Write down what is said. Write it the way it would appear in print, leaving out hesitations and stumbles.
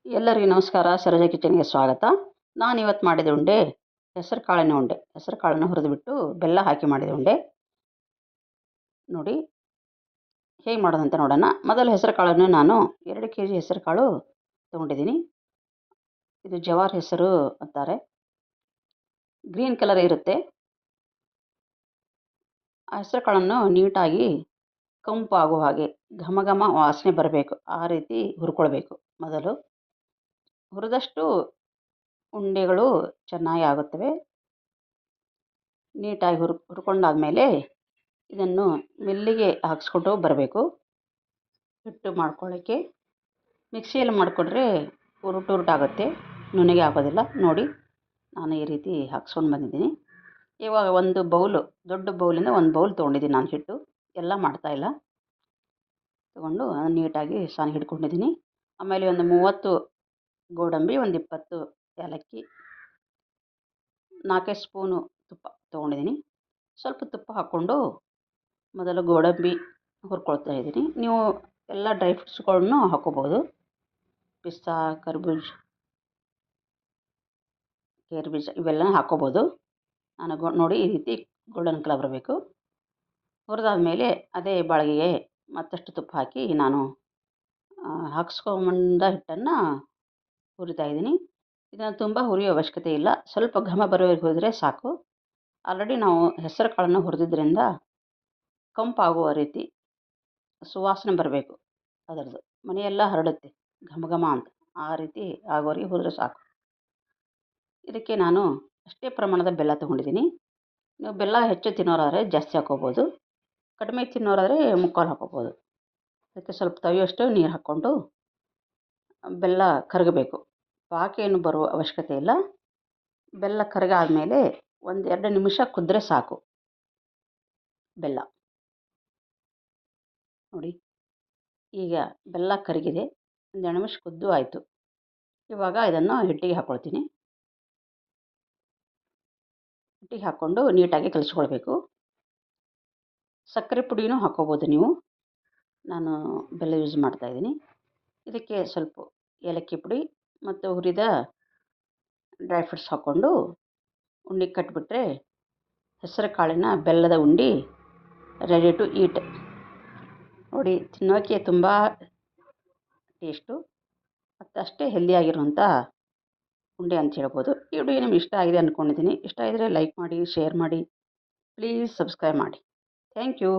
ಎಲ್ಲರಿಗೂ ನಮಸ್ಕಾರ. ಸರೋಜ ಕಿಚನ್ಗೆ ಸ್ವಾಗತ. ನಾನು ಇವತ್ತು ಮಾಡಿದ ಉಂಡೆ ಹೆಸರು ಕಾಳಿನ ಉಂಡೆ. ಹೆಸರು ಕಾಳನ್ನು ಹುರಿದುಬಿಟ್ಟು ಬೆಲ್ಲ ಹಾಕಿ ಮಾಡಿದ ಉಂಡೆ. ನೋಡಿ ಹೇಗೆ ಮಾಡೋದಂತ ನೋಡೋಣ. ಮೊದಲು ಹೆಸರು ಕಾಳನ್ನು ನಾನು 2 kg ಹೆಸರು ಕಾಳು ತೊಗೊಂಡಿದ್ದೀನಿ. ಇದು ಜವಾರ್ ಹೆಸರು ಅಂತಾರೆ, ಗ್ರೀನ್ ಕಲರ್ ಇರುತ್ತೆ. ಆ ಹೆಸರು ಕಾಳನ್ನು ನೀಟಾಗಿ ಕಂಪು ಆಗುವ ಹಾಗೆ ಘಮ ಘಮ ವಾಸನೆ ಬರಬೇಕು, ಆ ರೀತಿ ಹುರ್ಕೊಳ್ಬೇಕು. ಮೊದಲು ಹುರಿದಷ್ಟು ಉಂಡೆಗಳು ಚೆನ್ನಾಗಿ ಆಗುತ್ತವೆ. ನೀಟಾಗಿ ಹುರ್ಕೊಂಡಾದಮೇಲೆ ಇದನ್ನು ಮೆಲ್ಲಿಗೆ ಹಾಕ್ಸ್ಕೊಂಡು ಬರಬೇಕು. ಹಿಟ್ಟು ಮಾಡ್ಕೊಳ್ಳೋಕ್ಕೆ ಮಿಕ್ಸಿಯಲ್ಲಿ ಮಾಡಿಕೊಂಡ್ರೆ ಉರುಟಾಗುತ್ತೆ, ನುಣ್ಣಗೆ ಆಗೋದಿಲ್ಲ. ನೋಡಿ ನಾನು ಈ ರೀತಿ ಹಾಕ್ಸ್ಕೊಂಡು ಬಂದಿದ್ದೀನಿ. ಇವಾಗ ಒಂದು ಬೌಲು, ದೊಡ್ಡ ಬೌಲಿಂದ ಒಂದು ಬೌಲ್ ತೊಗೊಂಡಿದ್ದೀನಿ ನಾನು ಹಿಟ್ಟು. ಎಲ್ಲ ಮಾಡ್ತಾಯಿಲ್ಲ, ತೊಗೊಂಡು ನೀಟಾಗಿ ಸಾನಿ ಹಿಡ್ಕೊಂಡಿದ್ದೀನಿ. ಆಮೇಲೆ ಒಂದು 30 ಗೋಡಂಬಿ, ಒಂದು 20 ಏಲಕ್ಕಿ, 4 ಸ್ಪೂನು ತುಪ್ಪ ತೊಗೊಂಡಿದ್ದೀನಿ. ಸ್ವಲ್ಪ ತುಪ್ಪ ಹಾಕ್ಕೊಂಡು ಮೊದಲು ಗೋಡಂಬಿ ಹುರ್ಕೊಳ್ತಾ ಇದ್ದೀನಿ. ನೀವು ಎಲ್ಲ ಡ್ರೈ ಫ್ರೂಟ್ಸ್ಗಳನ್ನು ಹಾಕ್ಕೋಬೋದು. ಪಿಸ್ತಾ, ಗೇರು ಬೀಜ ಇವೆಲ್ಲ ಹಾಕ್ಕೋಬೋದು. ನಾನು ನೋಡಿ ಈ ರೀತಿ ಗೋಲ್ಡನ್ ಕಲರ್ ಬರಬೇಕು. ಹುರಿದಾದ್ಮೇಲೆ ಅದೇ ಬಾಳಿಗೆಗೆ ಮತ್ತಷ್ಟು ತುಪ್ಪ ಹಾಕಿ ನಾನು ಹಾಕ್ಸ್ಕೊಂಬಂದ ಹಿಟ್ಟನ್ನು ಹುರಿತಾ ಇದ್ದೀನಿ. ಇದನ್ನು ತುಂಬ ಹುರಿಯೋ ಅವಶ್ಯಕತೆ ಇಲ್ಲ, ಸ್ವಲ್ಪ ಘಮ ಬರೋವರೆಗೆ ಹುರಿದ್ರೆ ಸಾಕು. ಆಲ್ರೆಡಿ ನಾವು ಹೆಸರು ಕಾಳನ್ನು ಹುರಿದಿದ್ದರಿಂದ ಕಂಪಾಗುವ ರೀತಿ ಸುವಾಸನೆ ಬರಬೇಕು, ಅದರದ್ದು ಮನೆಯೆಲ್ಲ ಹರಡುತ್ತೆ ಘಮ ಘಮ ಅಂತ. ಆ ರೀತಿ ಆಗೋವರೆಗೆ ಹುರಿದ್ರೆ ಸಾಕು. ಇದಕ್ಕೆ ನಾನು ಅಷ್ಟೇ ಪ್ರಮಾಣದ ಬೆಲ್ಲ ತೊಗೊಂಡಿದ್ದೀನಿ. ನೀವು ಬೆಲ್ಲ ಹೆಚ್ಚು ತಿನ್ನೋರಾದರೆ ಜಾಸ್ತಿ ಹಾಕ್ಕೋಬೋದು, ಕಡಿಮೆ ತಿನ್ನೋರಾದರೆ ಮುಕ್ಕಾಲು ಹಾಕ್ಕೋಬೋದು. ಅದಕ್ಕೆ ಸ್ವಲ್ಪ ತವಿಯಷ್ಟು ನೀರು ಹಾಕ್ಕೊಂಡು ಬೆಲ್ಲ ಕರಗಬೇಕು. ಪಾಕ ಏನು ಬರುವ ಅವಶ್ಯಕತೆ ಇಲ್ಲ. ಬೆಲ್ಲ ಕರಗಾದ್ಮೇಲೆ 1-2 ನಿಮಿಷ ಕುದ್ರೆ ಸಾಕು ಬೆಲ್ಲ. ನೋಡಿ ಈಗ ಬೆಲ್ಲ ಕರಗಿದೆ, 1-2 ನಿಮಿಷ ಕುದ್ದು ಆಯಿತು. ಇವಾಗ ಇದನ್ನು ಹಿಟ್ಟಿಗೆ ಹಾಕ್ಕೊಳ್ತೀನಿ. ಹಿಟ್ಟಿಗೆ ಹಾಕ್ಕೊಂಡು ನೀಟಾಗಿ ಕಲಿಸ್ಕೊಳ್ಬೇಕು. ಸಕ್ಕರೆ ಪುಡಿನೂ ಹಾಕ್ಕೋಬೋದು ನೀವು, ನಾನು ಬೆಲ್ಲ ಯೂಸ್ ಮಾಡ್ತಾಯಿದ್ದೀನಿ. ಇದಕ್ಕೆ ಸ್ವಲ್ಪ ಏಲಕ್ಕಿ ಪುಡಿ ಮತ್ತು ಹುರಿದ ಡ್ರೈ ಫ್ರೂಟ್ಸ್ ಹಾಕ್ಕೊಂಡು ಉಂಡೆ ಕಟ್ಟಿಬಿಟ್ರೆ ಹೆಸರು ಕಾಳಿನ ಬೆಲ್ಲದ ಉಂಡೆ ರೆಡಿ ಟು ಈಟ್. ನೋಡಿ ತಿನ್ನೋಕ್ಕೆ ತುಂಬ ಟೇಸ್ಟು ಮತ್ತು ಅಷ್ಟೇ ಹೆಲ್ದಿಯಾಗಿರುವಂಥ ಉಂಡೆ ಅಂತ ಹೇಳ್ಬೋದು. ಈ ವಿಡಿಯೋ ನಿಮ್ಗೆ ಇಷ್ಟ ಆಗಿದೆ ಅಂದ್ಕೊಂಡಿದ್ದೀನಿ. ಇಷ್ಟ ಆಗಿದರೆ ಲೈಕ್ ಮಾಡಿ, ಶೇರ್ ಮಾಡಿ, ಪ್ಲೀಸ್ ಸಬ್ಸ್ಕ್ರೈಬ್ ಮಾಡಿ. Thank you.